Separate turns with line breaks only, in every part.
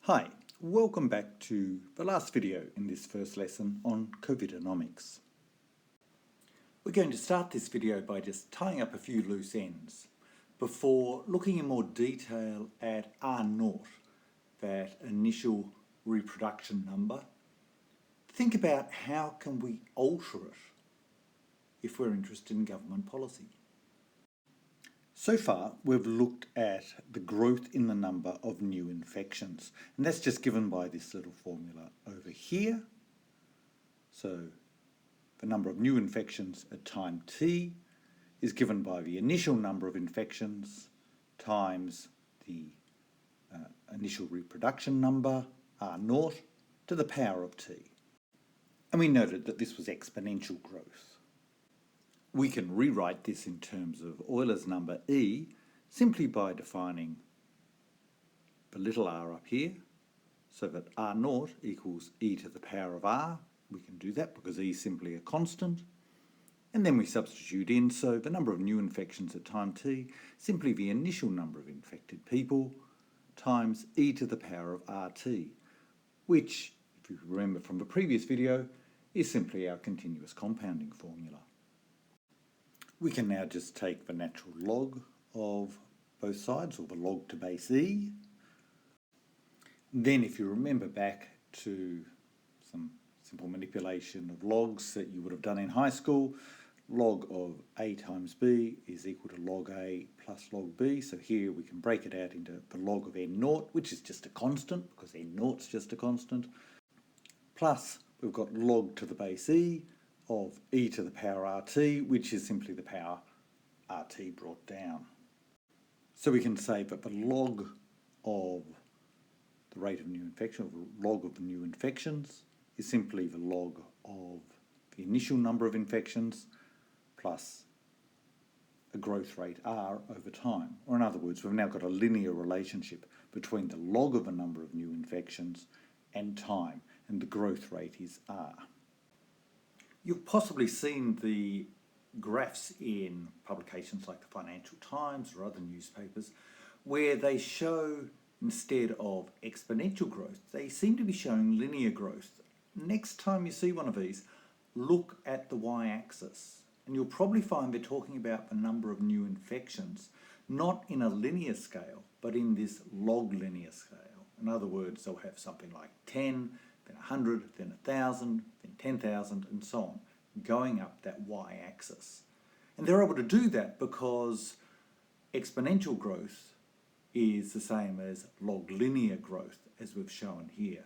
Hi, welcome back to the last video in this first lesson on Covidenomics. We're going to start this video by just tying up a few loose ends before looking in more detail at R0, that initial reproduction number. Think about how can we alter it if we're interested in government policy. So far, we've looked at the growth in the number of new infections, and that's just given by this little formula over here. So the number of new infections at time t is given by the initial number of infections times the initial reproduction number, R0, to the power of t. And we noted that this was exponential growth. We can rewrite this in terms of Euler's number E simply by defining the little r up here, so that R0 equals e to the power of r. We can do that because E is simply a constant. And then we substitute in, so the number of new infections at time t, simply the initial number of infected people, times e to the power of RT, which, if you remember from the previous video, is simply our continuous compounding formula. We can now just take the natural log of both sides, or the log to base e. Then if you remember back to some simple manipulation of logs that you would have done in high school, log of a times b is equal to log a plus log b. So here we can break it out into the log of n0, which is just a constant, because n0 is just a constant, plus we've got log to the base e of e to the power RT, which is simply the power RT brought down. So we can say that the log of the rate of new infection, or the log of the new infections, is simply the log of the initial number of infections plus a growth rate R over time. Or in other words, we've now got a linear relationship between the log of the number of new infections and time, and the growth rate is R. You've possibly seen the graphs in publications like the Financial Times or other newspapers where they show, instead of exponential growth, they seem to be showing linear growth. Next time you see one of these, look at the y-axis and you'll probably find they're talking about the number of new infections, not in a linear scale, but in this log linear scale. In other words, they'll have something like 10, then 100, then 1,000, then 10,000, and so on, going up that y-axis. And they're able to do that because exponential growth is the same as log linear growth, as we've shown here.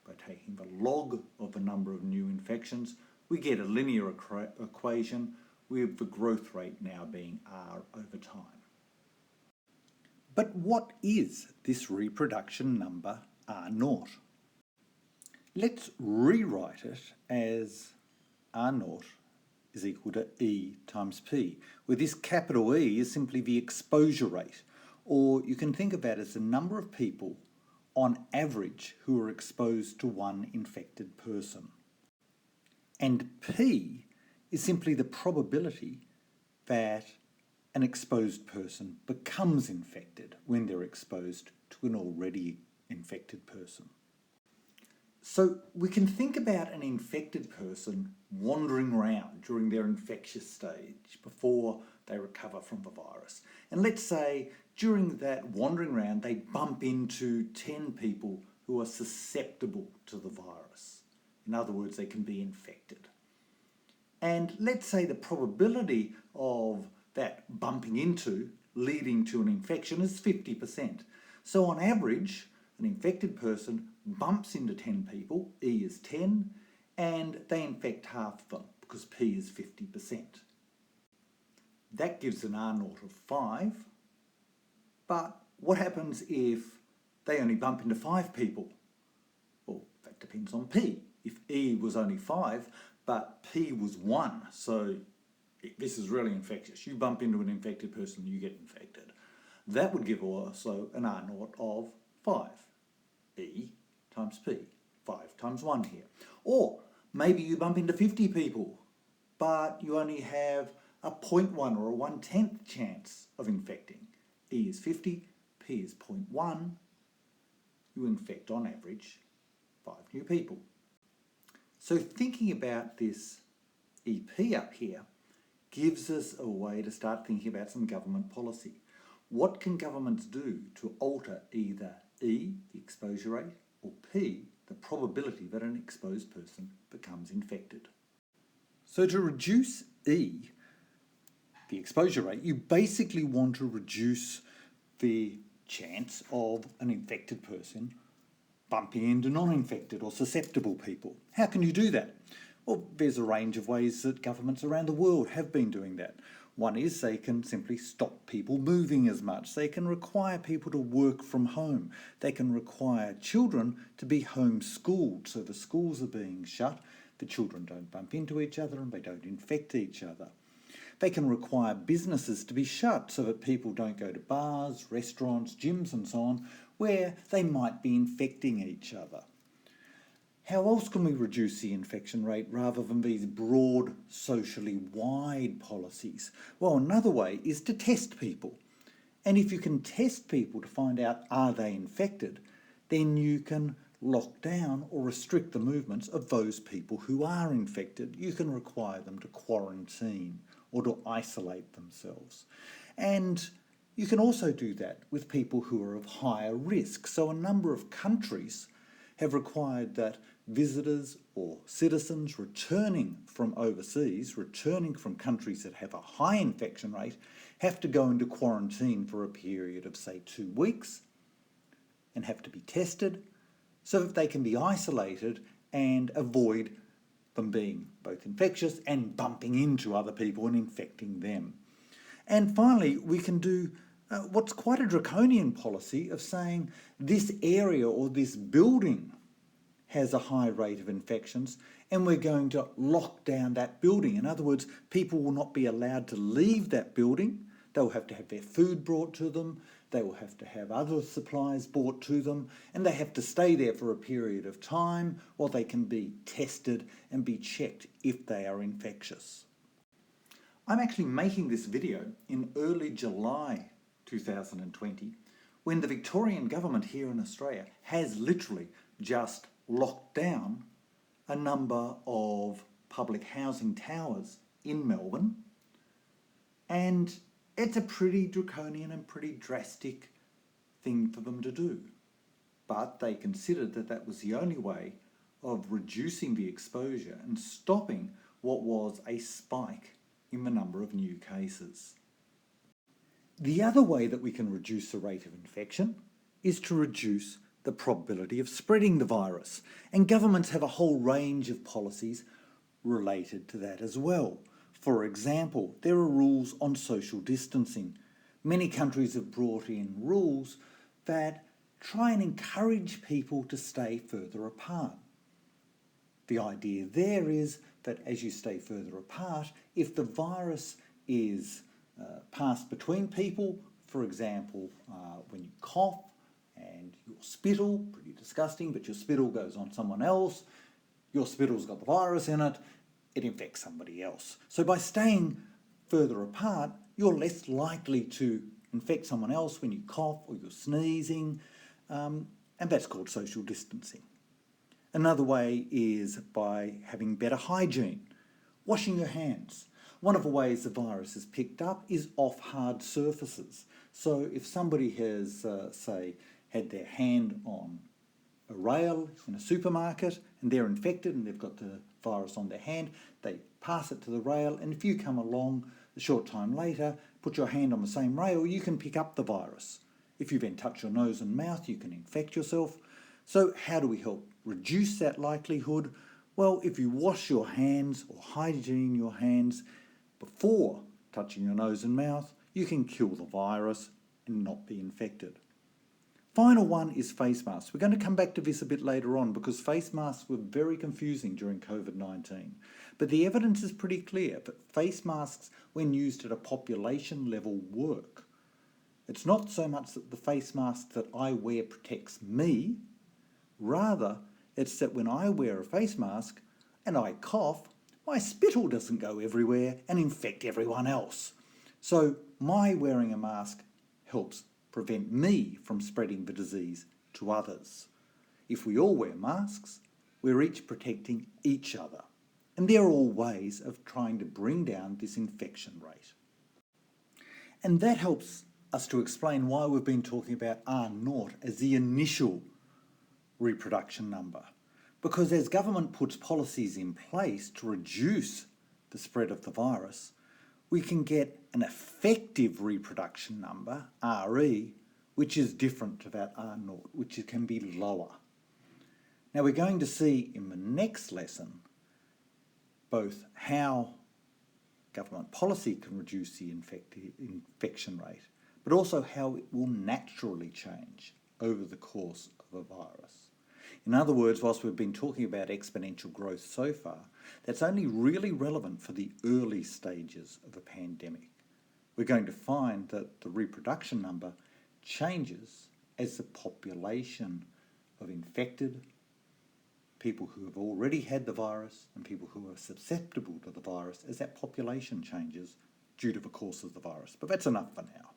By taking the log of the number of new infections, we get a linear equation with the growth rate now being R over time. But what is this reproduction number R0? Let's rewrite it as R0 is equal to E times P, where this capital E is simply the exposure rate, or you can think of that as the number of people on average who are exposed to one infected person. And P is simply the probability that an exposed person becomes infected when they're exposed to an already infected person. So we can think about an infected person wandering around during their infectious stage before they recover from the virus. And let's say during that wandering around they bump into 10 people who are susceptible to the virus. In other words, they can be infected. And let's say the probability of that bumping into leading to an infection is 50%. So on average, an infected person bumps into 10 people, E is 10, and they infect half of them because P is 50%. That gives an R0 of 5, but what happens if they only bump into 5 people? Well, that depends on P. If E was only 5, but P was 1, so this is really infectious. You bump into an infected person, you get infected. That would give also an R0 of 5. E times P, 5 times 1 here. Or maybe you bump into 50 people, but you only have a 0.1 or a 1/10 chance of infecting. E is 50, P is 0.1. You you infect on average 5 new people. So thinking about this EP up here gives us a way to start thinking about some government policy. What can governments do to alter either E, the exposure rate, or P, the probability that an exposed person becomes infected? So to reduce E, the exposure rate, you basically want to reduce the chance of an infected person bumping into non-infected or susceptible people. How can you do that? Well, there's a range of ways that governments around the world have been doing that. One is they can simply stop people moving as much. They can require people to work from home. They can require children to be homeschooled, so the schools are being shut, the children don't bump into each other and they don't infect each other. They can require businesses to be shut so that people don't go to bars, restaurants, gyms and so on, where they might be infecting each other. How else can we reduce the infection rate rather than these broad, socially wide policies? Well, another way is to test people. And if you can test people to find out are they infected, then you can lock down or restrict the movements of those people who are infected. You can require them to quarantine or to isolate themselves. And you can also do that with people who are of higher risk. So a number of countries have required that visitors or citizens returning from overseas, returning from countries that have a high infection rate, have to go into quarantine for a period of, say, 2 weeks and have to be tested so that they can be isolated and avoid them being both infectious and bumping into other people and infecting them. And finally, we can do what's quite a draconian policy of saying this area or this building has a high rate of infections and we're going to lock down that building. In other words, people will not be allowed to leave that building. They'll have to have their food brought to them. They will have to have other supplies brought to them, and they have to stay there for a period of time while they can be tested and be checked if they are infectious. I'm actually making this video in early July 2020 when the Victorian government here in Australia has literally just locked down a number of public housing towers in Melbourne, and it's a pretty draconian and pretty drastic thing for them to do. But they considered that that was the only way of reducing the exposure and stopping what was a spike in the number of new cases. The other way that we can reduce the rate of infection is to reduce the probability of spreading the virus. And governments have a whole range of policies related to that as well. For example, there are rules on social distancing. Many countries have brought in rules that try and encourage people to stay further apart. The idea there is that as you stay further apart, if the virus is passed between people, for example, when you cough and your spittle, pretty disgusting, but your spittle goes on someone else, your spittle's got the virus in it, it infects somebody else. So by staying further apart, you're less likely to infect someone else when you cough or you're sneezing, and that's called social distancing. Another way is by having better hygiene, washing your hands. One of the ways the virus is picked up is off hard surfaces. So if somebody has, say, had their hand on a rail in a supermarket and they're infected and they've got the virus on their hand, they pass it to the rail, and if you come along a short time later, put your hand on the same rail, you can pick up the virus. If you then touch your nose and mouth, you can infect yourself. So how do we help reduce that likelihood? Well, if you wash your hands or hygiene your hands before touching your nose and mouth, you can kill the virus and not be infected. Final one is face masks. We're going to come back to this a bit later on because face masks were very confusing during COVID-19. But the evidence is pretty clear that face masks, when used at a population level, work. It's not so much that the face mask that I wear protects me, rather it's that when I wear a face mask and I cough, my spittle doesn't go everywhere and infect everyone else. So my wearing a mask helps prevent me from spreading the disease to others. If we all wear masks, we're each protecting each other. And they're all ways of trying to bring down this infection rate. And that helps us to explain why we've been talking about R0 as the initial reproduction number. Because as government puts policies in place to reduce the spread of the virus, we can get an effective reproduction number, RE, which is different to that R0, which can be lower. Now we're going to see in the next lesson both how government policy can reduce the infection rate, but also how it will naturally change over the course of a virus. In other words, whilst we've been talking about exponential growth so far, that's only really relevant for the early stages of a pandemic. We're going to find that the reproduction number changes as the population of infected, people who have already had the virus and people who are susceptible to the virus, as that population changes due to the course of the virus. But that's enough for now.